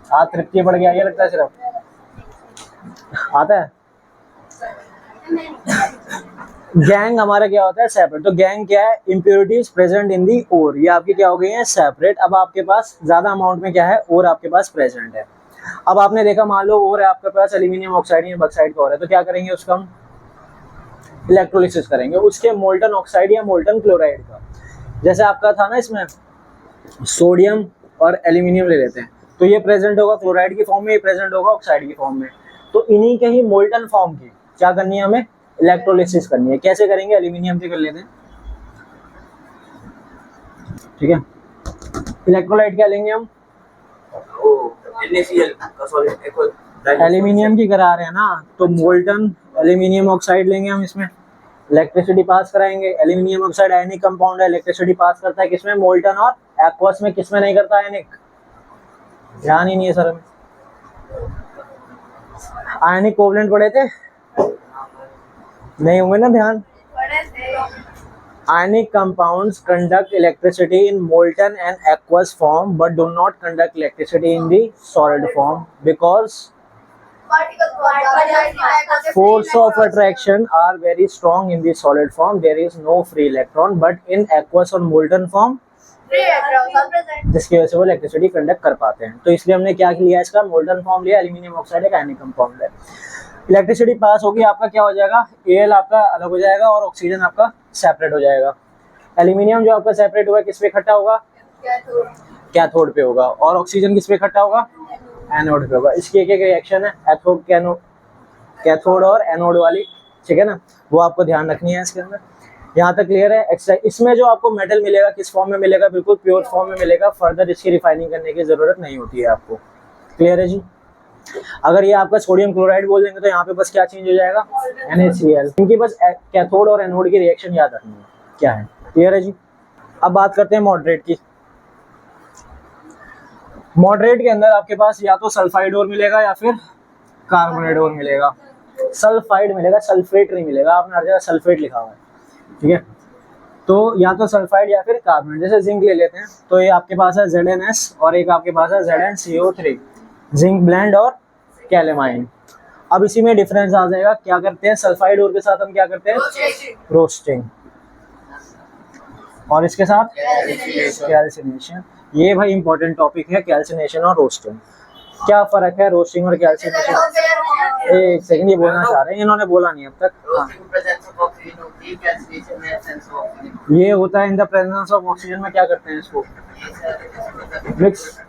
आज तृप्ति बढ़ गया, ये लगता है सिर्फ आता है। गैंग हमारा क्या होता है, सेपरेट। तो गैंग क्या है, इम्प्योरिटीज प्रेजेंट इन दी ओर, ये आपकी क्या हो गई है, सेपरेट। अब आपके पास ज्यादा अमाउंट में क्या है, और आपके पास प्रेजेंट है। अब आपने देखा, मान लो और है आपके पास एल्यूमिनियम ऑक्साइड या बॉक्साइड का और है, तो क्या करेंगे, उसका हम इलेक्ट्रोलिसिस करेंगे, उसके मोल्टन ऑक्साइड या मोल्टन क्लोराइड का। जैसे आपका था ना, इसमें सोडियम और एल्यूमिनियम ले लेते हैं, तो ये प्रेजेंट होगा क्लोराइड की फॉर्म में, ये प्रेजेंट होगा ऑक्साइड की फॉर्म में। तो इन्हीं के ही मोल्टन फॉर्म की क्या करनी है, हमें इलेक्ट्रोलिसिस करनी है। कैसे करेंगे, एल्यूमिनियम की कर लेते हैं, ठीक है। इलेक्ट्रोलाइट क्या लेंगे हम, NaCl का सॉलिड, एल्यूमिनियम की करा रहे हैं ना, तो मोल्टन एल्यूमिनियम ऑक्साइड लेंगे हम इसमें, इलेक्ट्रिसिटी पास कराएंगे। एल्यूमिनियम ऑक्साइड आयनिक कंपाउंड है, इलेक्ट्रिसिटी पास करता है किसमें, मोल्टन और एक्वस में। किसमें नहीं करता आयनिक, ध्यान ही नहीं है सर में। आयनिक कोवलेंट पढ़े थे, नहीं होंगे ना ध्यान। पढ़े थे। Ionic compounds conduct electricity in molten and aqueous form but do not conduct electricity in the solid form because force of attraction are very strong in the solid form. There is no free electron, but in aqueous और molten form जिसकी वजह से वो इलेक्ट्रिसिटी कंडक्ट कर पाते हैं। तो इसलिए हमने क्या लिया, इसका मोल्टन फॉर्म लिया, एल्यूमिनियम ऑक्साइड एक आयनिक कंपाउंड है। इलेक्ट्रिसिटी पास होगी, आपका क्या हो जाएगा, एल आपका अलग हो जाएगा और ऑक्सीजन आपका सेपरेट हो जाएगा। एल्यूमिनियम जो आपका सेपरेट हुआ किस पे इकट्ठा होगा, कैथोड पे होगा, और ऑक्सीजन किस पे इकट्ठा होगा, एनोड पे होगा। इसकी एक एक रिएक्शन है, एथोड कैथोड और एनोड वाली, ठीक है ना, वो आपको ध्यान रखनी है इसके अंदर। यहाँ तक क्लियर है। एक्सरसाइज इसमें जो आपको मेटल मिलेगा किस फॉर्म में मिलेगा, बिल्कुल प्योर फॉर्म में मिलेगा, फर्दर इसकी रिफाइनिंग करने की जरूरत नहीं होती है आपको। क्लियर है जी। अगर ये आपका सोडियम क्लोराइड बोल देंगे तो यहाँ पे बस क्या चेंज हो जाएगा, NaCl। इनकी बस कैथोड और एनोड की रिएक्शन याद रखनी है क्या है। क्लियर है जी। अब बात करते हैं मॉडरेट की। मॉडरेट के अंदर आपके पास या तो सल्फाइड और मिलेगा या फिर कार्बोनेट और मिलेगा। सल्फाइड मिलेगा, सल्फेट नहीं मिलेगा। आपने हर जगह सल्फेट लिखा हुआ है, ठीक है। तो या तो सल्फाइड या फिर कार्बोनेट। जैसे जिंक ले लेते हैं तो ये आपके पास है ZnS और एक आपके पास है ZnCO3, जिंक ब्लेंड और कैलेमाइन। अब इसी में डिफरेंस आ जाएगा, क्या करते हैं सल्फाइड और के साथ हम क्या करते हैं, रोस्टिंग, और इसके साथ कैल्सिनेशन। ये भाई इंपॉर्टेंट टॉपिक है, कैल्सिनेशन और रोस्टिंग। क्या फर्क है रोस्टिंग और कैल्सिनेशन, एक सेकंड, ये बोलना चाह रहे हैं, इन्होंने बोला नहीं अब तक। ये होता है in the presence of oxygen में, क्या करते हैं इसको मिक्स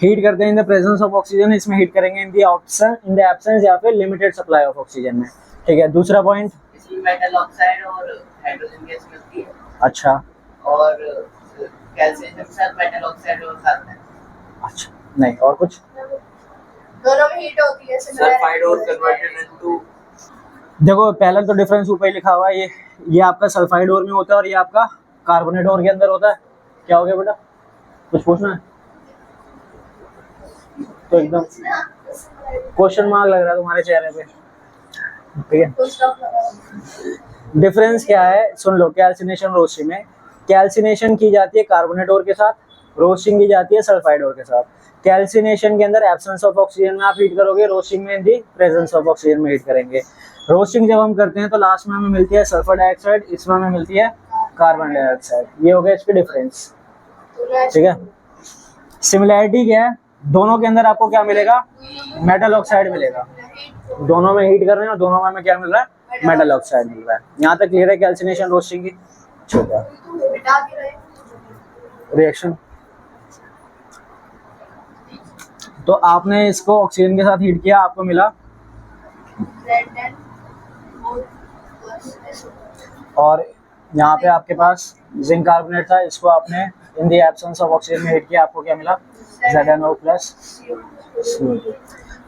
हीट करते हैं in the presence of oxygen. इसमें हीट करेंगे इन द एब्सेंस या फिर लिमिटेड सप्लाई ऑफ ऑक्सीजन में, ठीक है। दूसरा पॉइंट, इसमें मेटल ऑक्साइड और हाइड्रोजन गैस मिलती है। अच्छा, और कैल्शियम के साथ मेटल ऑक्साइड और साथ में। अच्छा नहीं, और कुछ, दोनों में हीट होती है, सल्फाइड और कन्वर्टेड इनटू, देखो पहला तो डिफरेंस ऊपर ही लिखा हुआ है। ये आपका सल्फाइड और में होता है और ये आपका कार्बोनेट और के अंदर होता है। क्या हो गया बेटा, कुछ पूछना है तो एकदम क्वेश्चन मार्क लग रहा है तुम्हारे चेहरे पे, ठीक है। डिफरेंस क्या है सुन लो। कैल्सिनेशन रोस्टिंग में कैल्सिनेशन की जाती है कार्बोनेट और के साथ, रोस्टिंग की जाती है सल्फाइड और के साथ। कैल्सिनेशन के अंदर एब्सेंस ऑफ ऑक्सीजन में आप हीट करोगे, रोस्टिंग में इन दी प्रेजेंस ऑफ ऑक्सीजन में हीट करेंगे। रोस्टिंग जब हम करते हैं तो लास्ट में हमें मिलती है सल्फर डाइऑक्साइड, इसमें हमें मिलती है कार्बन डाइऑक्साइड। ये हो गया इसके डिफरेंस, ठीक है। सिमिलैरिटी क्या है, दोनों के अंदर आपको क्या मिलेगा, मेटल ऑक्साइड मिलेगा। दोनों में हीट कर रहे हैं और दोनों में हमें क्या मिल रहा है, मेटल ऑक्साइड मिल रहा है। यहाँ तक क्लियर है कैल्सिनेशन रोस्टिंग की, ठीक है। रिएक्शन, तो आपने इसको ऑक्सीजन के साथ हीट किया, आपको मिला, और यहाँ पे आपके पास जिंक कार्बोनेट था, इसको आपने in the absence of oxygen में हीट किया, आपको क्या मिला, ZnO+CO2।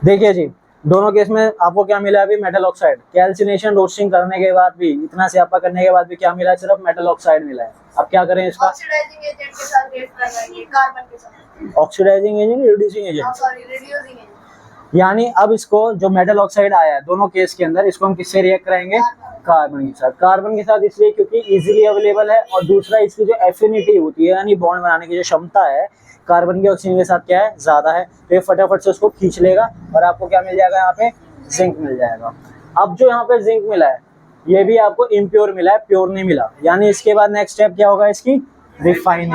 देखिए जी, दोनों केस में आपको क्या मिला अभी, मेटल ऑक्साइड। कैल्सिनेशन रोस्टिंग करने के बाद भी, इतना स्यापा करने के बाद भी क्या मिला है, सिर्फ मेटल ऑक्साइड मिला है। अब क्या करें इसका, ऑक्सीडाइजिंग एजेंट के साथ रिएक्ट करवाएंगे, कार्बन के साथ। Oxidising agent, reducing agent, sorry reducing agent. यानी अब इसको जो मेटल ऑक्साइड आया है दोनों केस के अंदर, इसको हम किससे रिएक्ट कराएंगे, कार्बन के साथ। कार्बन के साथ इसलिए क्योंकि इजीली अवेलेबल है, और दूसरा इसकी जो एफिनिटी होती है यानी बॉन्ड बनाने की जो क्षमता है कार्बन के ऑक्सीजन के साथ क्या है, ज्यादा है। तो ये फटाफट से उसको खींच लेगा और आपको क्या मिल जाएगा, यहाँ पे जिंक मिल जाएगा। अब जो यहाँ पे जिंक मिला है ये भी आपको इम्प्योर मिला है, प्योर नहीं मिला। यानी इसके बाद नेक्स्ट स्टेप क्या होगा, इसकी रिफाइनिंग।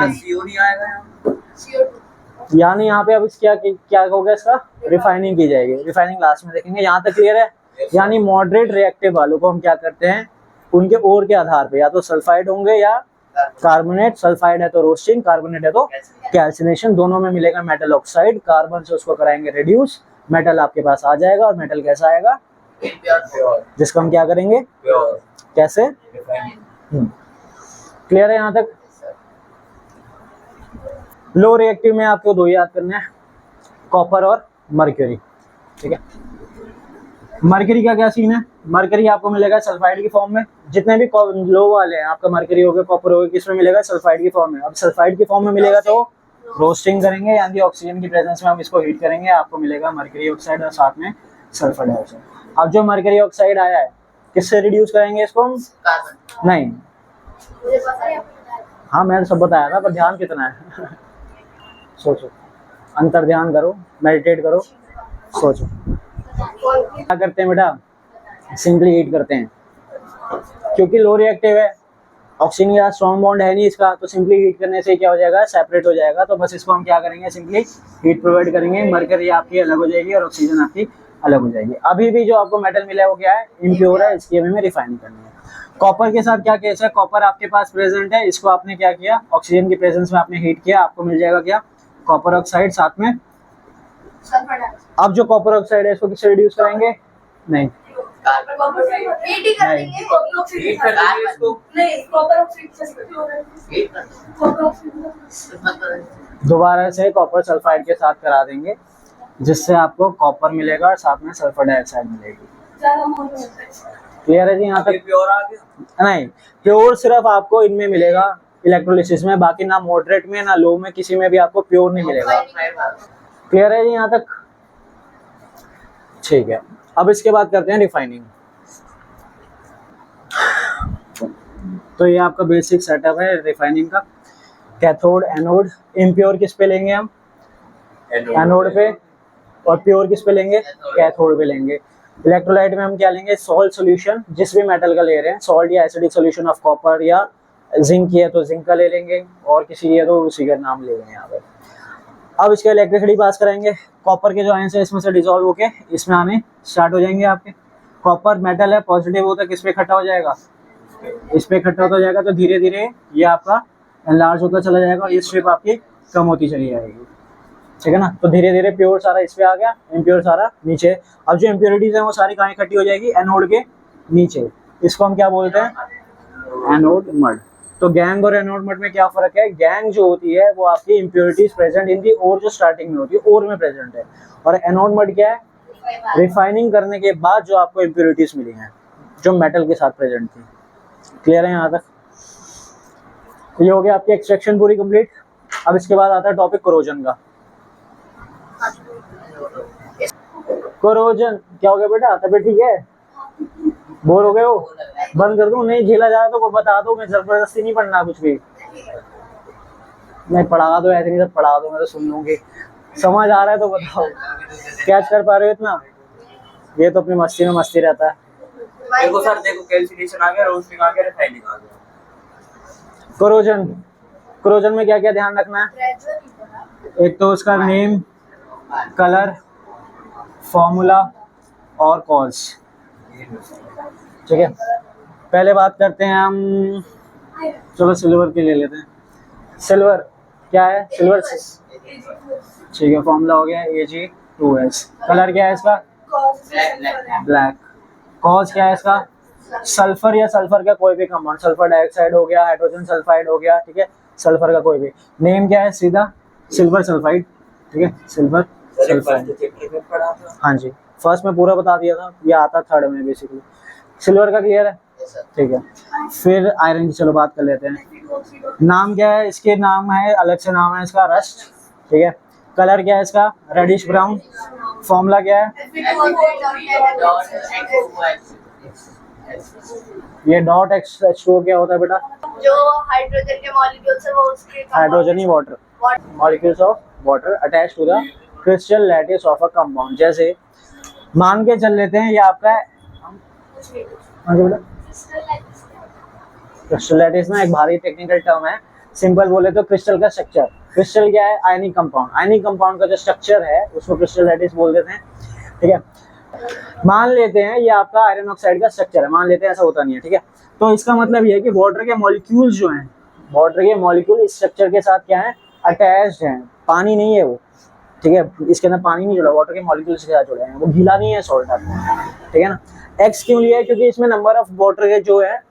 यानी यहाँ पे अब क्या होगा, इसका रिफाइनिंग की जाएगी। रिफाइनिंग लास्ट में देखेंगे। यहाँ तक क्लियर है। यानी मॉडरेट रिएक्टिव वालों को हम क्या करते हैं, उनके ओर के आधार पे या तो सल्फाइड होंगे या कार्बोनेट। सल्फाइड है तो रोस्टिंग, कार्बोनेट है तो कैल्सिनेशन। दोनों में मिलेगा मेटल ऑक्साइड, कार्बन से उसको कराएंगे रिड्यूस, मेटल आपके पास आ जाएगा। और मेटल कैसा आएगा, जिसको हम क्या करेंगे, कैसे, क्लियर है यहाँ तक। लो रिएक्टिव में आपको दो याद करना है, कॉपर और मर्क्यूरी। ठीक है। मरकरी का क्या सीन है, मरकरी आपको मिलेगा सल्फाइड की फॉर्म में, जितने भी लो वाले हैं आपका मरकरी हो गया, कॉपर हो गया, किसमें मिलेगा, सल्फाइड की फॉर्म में। अब सल्फाइड की फॉर्म में मिलेगा तो रोस्टिंग करेंगे, यानी ऑक्सीजन की प्रेजेंस में हम इसको हीट करेंगे, आपको मिलेगा मरकरी ऑक्साइड और साथ में सल्फर डाइऑक्साइड। अब जो मरकरी ऑक्साइड आया है किससे रिड्यूस करेंगे इसको हम, कार्बन। नहीं, मुझे पता है हाँ मैंने सब बताया था, पर ध्यान कितना है सोचो, अंतर ध्यान करो, मेडिटेट करो, सोचो। क्या करते हैं बेटा, सिंपली हीट करते हैं, क्योंकि लो रिएक्टिव है, ऑक्सीजन के साथ स्ट्रॉन्ग बॉन्ड है नहीं इसका, तो सिंपली हीट करने से क्या हो जाएगा, सेपरेट हो जाएगा। तो बस इसको हम क्या करेंगे, सिंपली हीट प्रोवाइड करेंगे, मरकरी आपकी अलग हो जाएगी और ऑक्सीजन आपकी अलग हो जाएगी। अभी भी जो आपको मेटल मिला है वो क्या है, इम्प्योर है, इसकी हमें रिफाइनिंग करनी है। कॉपर के साथ क्या केस है, कॉपर आपके पास प्रेजेंट है, इसको आपने क्या किया, ऑक्सीजन की प्रेजेंस में आपने हीट किया, आपको मिल जाएगा क्या, कॉपर ऑक्साइड साथ में। Sulphur dioxide. अब जो कॉपर ऑक्साइड है इसको किससे रिड्यूस करेंगे, नहीं, कार्बन हीट ही कर देंगे, कॉपर ऑक्साइड हीट कर देंगे इसको। नहीं, कॉपर ऑक्साइड से हीट कर कॉपर ऑक्साइड दोबारा से कॉपर सल्फाइड के साथ करा देंगे, जिससे आपको कॉपर मिलेगा और साथ में सल्फर डाइऑक्साइड मिलेगी। ज्यादा मोटा होता है। क्लियर है जी यहाँ तक, प्योर आ गया। नहीं, प्योर सिर्फ आपको इनमें मिलेगा इलेक्ट्रोलिसिस में, बाकी ना मॉडरेट में ना लो में, किसी में भी आपको प्योर नहीं मिलेगा। क्लियर है जी यहाँ तक, ठीक है। अब इसके बाद करते हैं रिफाइनिंग। तो ये आपका बेसिक सेटअप है रिफाइनिंग का, कैथोड एनोड, इम्प्योर किस पे लेंगे हम, एनोड पे, और प्योर किस पे लेंगे, कैथोड पे लेंगे। इलेक्ट्रोलाइट में हम क्या लेंगे, सॉल्ट सॉल्यूशन, जिस भी मेटल का ले रहे हैं, सॉल्ट या एसिडिक सॉल्यूशन ऑफ कॉपर या जिंक की है तो जिंक का ले लेंगे, और किसी की है तो उसी का नाम ले लेंगे यहाँ पे। अब इसके इलेक्ट्रिसिटी पास करेंगे, कॉपर के जो आयंस है इसमें से डिसॉल्व होके इसमें आने स्टार्ट हो जाएंगे आपके। कॉपर मेटल है, पॉजिटिव होता है, किस पे इकट्ठा हो जाएगा, इस पे इकट्ठा होता जाएगा, तो धीरे धीरे ये आपका एनलार्ज होता चला जाएगा और ये शेप आपकी कम होती चली जाएगी, ठीक है ना। तो धीरे धीरे प्योर सारा इस पे आ गया, इम्प्योर सारा नीचे। अब जो इम्प्योरिटीज है वो सारी कहाँ इकट्ठी हो जाएगी, एनोड के नीचे, इसको हम क्या बोलते हैं, एनोड मड। तो गैंग और एनोड मड में क्या फर्क है, गैंग जो होती है वो आपकी इम्प्योरिटीज प्रेजेंट इन दी ओर, जो स्टार्टिंग में होती है ओर में प्रेजेंट है, और एनोड मड क्या है, रिफाइनिंग करने के बाद जो आपको इम्प्योरिटीज मिली हैं जो मेटल के साथ प्रेजेंट थी। क्लियर है यहाँ तक, ये हो गया आपकी एक्सट्रैक्शन पूरी कंप्लीट। अब इसके बाद आता है टॉपिक कोरोजन का। कोरोजन क्या हो गया बेटा, तबीयत ठीक है, बोर हो गए हो, बंद कर दूं, नहीं झेला जाए तो बता दो, मैं जबरदस्ती नहीं पढ़ना कुछ भी, नहीं पढ़ा दो, ऐसे नहीं सब पढ़ा दो, मैं तो सुन लूंगी। समझ आ रहा है तो बताओ, कैच कर पा रहे हो इतना, ये तो अपनी मस्ती में मस्ती रहता है। देखो सर, देखो कैल्सिनेशन आ गया, रोस्टिंग आ गया, रिफाइनिंग आ गया। कोरोजन, कोरोजन में क्या क्या ध्यान रखना है, एक तो उसका नेम, कलर, फॉर्मूला और कॉज, ठीक है। पहले बात करते हैं हम, चलो सिल्वर की ले लेते हैं। सिल्वर क्या है, सिल्वर ठीक है, फॉर्मूला हो गया Ag2S। कलर क्या है इसका, ब्लैक। कॉज क्या है इसका, सल्फर या सल्फर का कोई भी कंपाउंड, सल्फर डाइऑक्साइड हो गया, हाइड्रोजन सल्फाइड हो गया, ठीक है, सल्फर का कोई भी। नेम क्या है, सीधा सिल्वर सल्फाइड, ठीक है, सिल्वर सल्फाइड। हाँ जी, फर्स्ट में पूरा बता दिया था, ये आता थर्ड में बेसिकली। सिल्वर का क्लियर है, ठीक है। फिर आयरन की चलो बात कर लेते हैं। नाम क्या है इसके, नाम है अलग से, नाम है इसका रस्ट, ठीक है। कलर क्या है इसका, रेडिश ब्राउन। फॉर्मूला क्या है, ये डॉट H2O क्या होता है बेटा, जो हाइड्रोजन के मॉलिक्यूल्स है वो उसके हाइड्रोजन ही water, molecules of water attach to the crystal lattice of a compound. जैसे मान के चल लेते हैं ये आपका है, क्रिस्टल लैटिस ना एक भारी टेक्निकल टर्म है, सिंपल बोले तो क्रिस्टल का स्ट्रक्चर। क्रिस्टल क्या है, आयनिक कंपाउंड, आयनिक कंपाउंड का जो स्ट्रक्चर है उसको क्रिस्टल लैटिस बोल देते हैं, ठीक है। मान लेते हैं ये आपका आयरन ऑक्साइड का स्ट्रक्चर है, मान लेते हैं, ऐसा होता नहीं है, ठीक है। तो इसका मतलब ये है कि वाटर के मॉलिक्यूल्स जो हैं, वाटर के मॉलिक्यूल इस स्ट्रक्चर के साथ क्या है, अटैच्ड हैं, पानी नहीं है वो, ठीक है, इसके अंदर पानी नहीं जुड़ा, वाटर के मॉलिक्यूल्स के साथ जुड़े हैं, वो गीला नहीं है, सॉल्ट आपका, ठीक है ना। एक्स क्यों लिया है, क्योंकि इसमें नंबर ऑफ वाटर के जो है,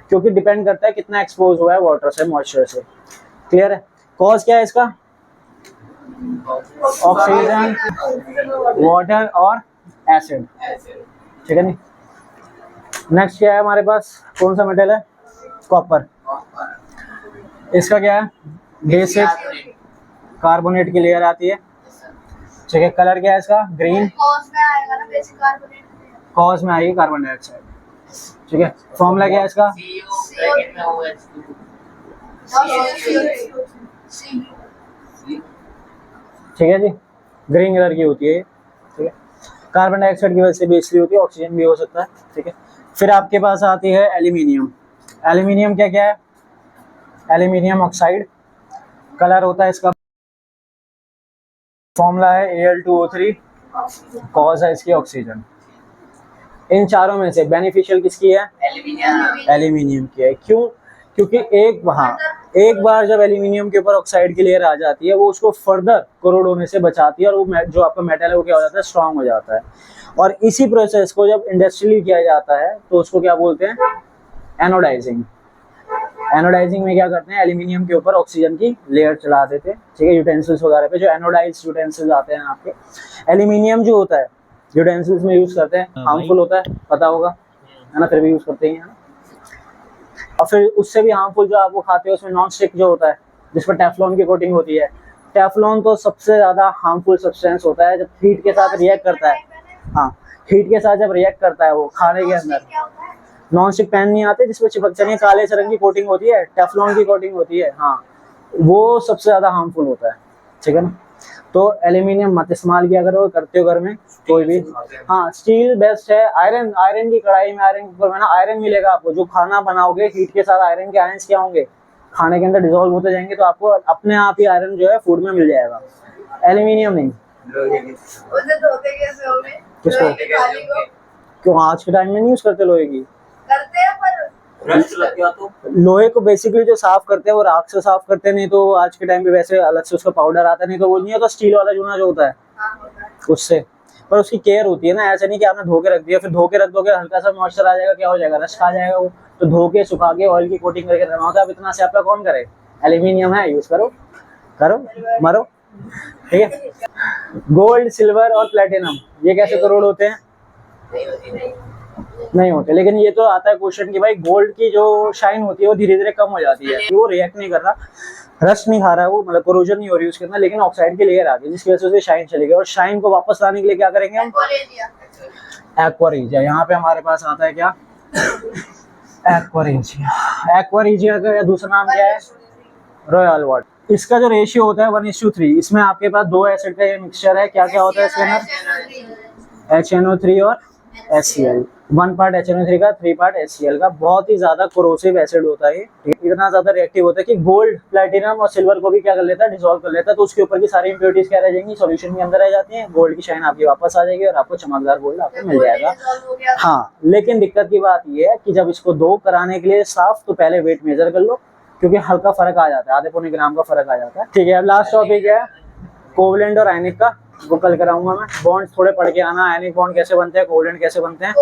क्योंकि डिपेंड करता है कितना एक्सपोज हुआ है वाटर से, मॉइस्चर से। क्लियर है। कॉज क्या है इसका, ऑक्सीजन, वाटर और एसिड, ठीक है नहीं। नेक्स्ट क्या है हमारे पास, कौन सा मेटल है, कॉपर। इसका क्या है, बेसिक कार्बोनेट की लेयर आती है, ठीक है। कलर क्या है इसका, ग्रीन। कॉज में आएगा ना बेसिक कार्बोनेट, कॉज में आएगी कार्बन डाइऑक्साइड, ठीक है। फॉर्मूला क्या है इसका, ब्रैकेट में OH2 ठीक है जी, ग्रीन कलर की होती है ये, ठीक है। कार्बन डाइऑक्साइड की वजह से भी इसलिए होती है, ऑक्सीजन भी हो सकता है, ठीक है। फिर आपके पास आती है एल्यूमिनियम। एल्यूमिनियम क्या क्या है, एल्यूमिनियम ऑक्साइड, कलर होता है इसका, फॉर्मूला है Al2O3, कॉज है इसकी ऑक्सीजन। इन चारों में से बेनिफिशियल किसकी है, एल्यूमिनियम एल्यूमिनियम की है। क्यों, क्योंकि एक बार जब एल्यूमिनियम के ऊपर ऑक्साइड की लेयर आ जाती है, वो उसको फर्दर कोरोड होने से बचाती है, और वो जो आपका मेटल है वो क्या हो जाता है, स्ट्रांग हो जाता है। और इसी प्रोसेस को जब इंडस्ट्रियली किया जाता है तो उसको क्या बोलते हैं, एनोडाइजिंग। एनोडाइजिंग में क्या करते हैं, एल्यूमिनियम के ऊपर ऑक्सीजन की लेयर चढ़ा देते हैं, ठीक है। यूटेंसिल्स वगैरह पे जो एनोडाइज्ड यूटेंसिल्स आते हैं आपके, एल्यूमिनियम जो होता है यूटेंसिल्स में यूज करते हैं, हार्मफुल होता है, पता होगा है ना, फिर भी यूज करते हैं, है ना। और फिर उससे भी हार्मफुल जो आप वो खाते हो, उसमें नॉन स्टिक जो होता है, जिस पर टेफ्लॉन की कोटिंग होती है। टेफ्लॉन तो सबसे ज्यादा हार्मफुल सब्सटेंस होता है, जब हीट के साथ रिएक्ट करता है, हाँ, हीट के साथ जब रिएक्ट करता है वो खाने के अंदर। नॉन स्टिक पैन नहीं आते जिसमें चिपक चलिए काले से रंग की कोटिंग होती है, टेफ्लॉन की कोटिंग होती है, हाँ, वो सबसे ज्यादा हार्मफुल होता है, ठीक है ना। तो एल्यूमिनियम मत इस्तेमाल किया करो, करते हो घर में कोई भी। हाँ, स्टील बेस्ट है। आयरन, आयरन की कढ़ाई में, आयरन के ऊपर में ना आयरन मिलेगा आपको, जो खाना बनाओगे हीट के साथ आयरन के आयंस क्या होंगे, खाने के अंदर डिसॉल्व होते जाएंगे, तो आपको अपने आप ही आयरन जो है फूड में मिल जाएगा। एल्यूमिनियम नहीं। उसे धोते कैसे होंगे, किसको? लोहे की थाली को क्यों, आज के टाइम में नहीं यूज करते लोहे की? करते हैं पर रस्ट लग गया तो लोहे को बेसिकली जो साफ करते हैं वो राख से साफ करते हैं, नहीं तो आज के टाइम पे वैसे अलग से उसका पाउडर आता है, नहीं तो वो नहीं है तो स्टील वाला चूना जो होता है हाँ होता है। उससे। पर उसकी केयर होती है ना, ऐसा नहीं कि आपने धो के रख दिया, फिर धो के रख दोगे हल्का सा मॉइस्चर आ जाएगा, क्या हो जाएगा, रस्ट आ जाएगा वो। तो धो के सुखा के ऑयल की कोटिंग करके रखना होता है। अब इतना से आपका कौन करे, एल्यूमिनियम है, यूज करो, करो, मरो, ठीक है। गोल्ड, सिल्वर और प्लेटिनम ये कैसे करोड़ होते हैं, नहीं होते। लेकिन ये तो आता है क्वेश्चन कि भाई गोल्ड की जो शाइन होती है वो धीरे धीरे कम हो जाती है, वो रिएक्ट नहीं कर रहा, रस्ट नहीं खा रहा है वो, मतलब कोरोजन नहीं हो रही उसके अंदर, लेकिन ऑक्साइड की लेयर आ गई जिसकी वजह से उसे शाइन चली गई। और शाइन को वापस लाने के लिए क्या करेंगे हम, एक्वा रीजिया। यहाँ पे हमारे पास आता है क्या, एक्वा रीजिया। एक्वा रीजिया का दूसरा नाम क्या है, रॉयल वाटर। इसका जो रेशियो होता है 1:3। इसमें आपके पास दो एसिड का ये मिक्सचर है, क्या क्या होता है इसके अंदर, HNO3 और HCl। 1 पार्ट HNO3 का, 3 पार्ट HCl का। बहुत ही ज्यादा कोरोसिव एसिड होता है ये, इतना ज्यादा रिएक्टिव होता है कि गोल्ड, प्लेटिनम और सिल्वर को भी क्या कर लेता है, डिसॉल्व कर लेता है। तो उसके ऊपर की सारी इंप्योरिटीज क्या रह जाएंगी, सॉल्यूशन के अंदर रह जाती हैं। गोल्ड की शाइन आपकी वापस आ जाएगी और आपको चमकदार गोल्ड आपको मिल जाएगा। हाँ, लेकिन दिक्कत की बात ये है कि जब इसको दो कराने के लिए साफ, तो पहले वेट मेजर कर लो, क्योंकि हल्का फर्क आ जाता है, आधे पौने ग्राम का फर्क आ जाता है, ठीक है। अब लास्ट टॉपिक है कोवलेंट और आयनिक का, वो कल कराऊंगा मैं। बॉन्ड थोड़े पढ़ के आना, आयनिक बॉन्ड कैसे बनते हैं, कोवलेंट कैसे बनते हैं।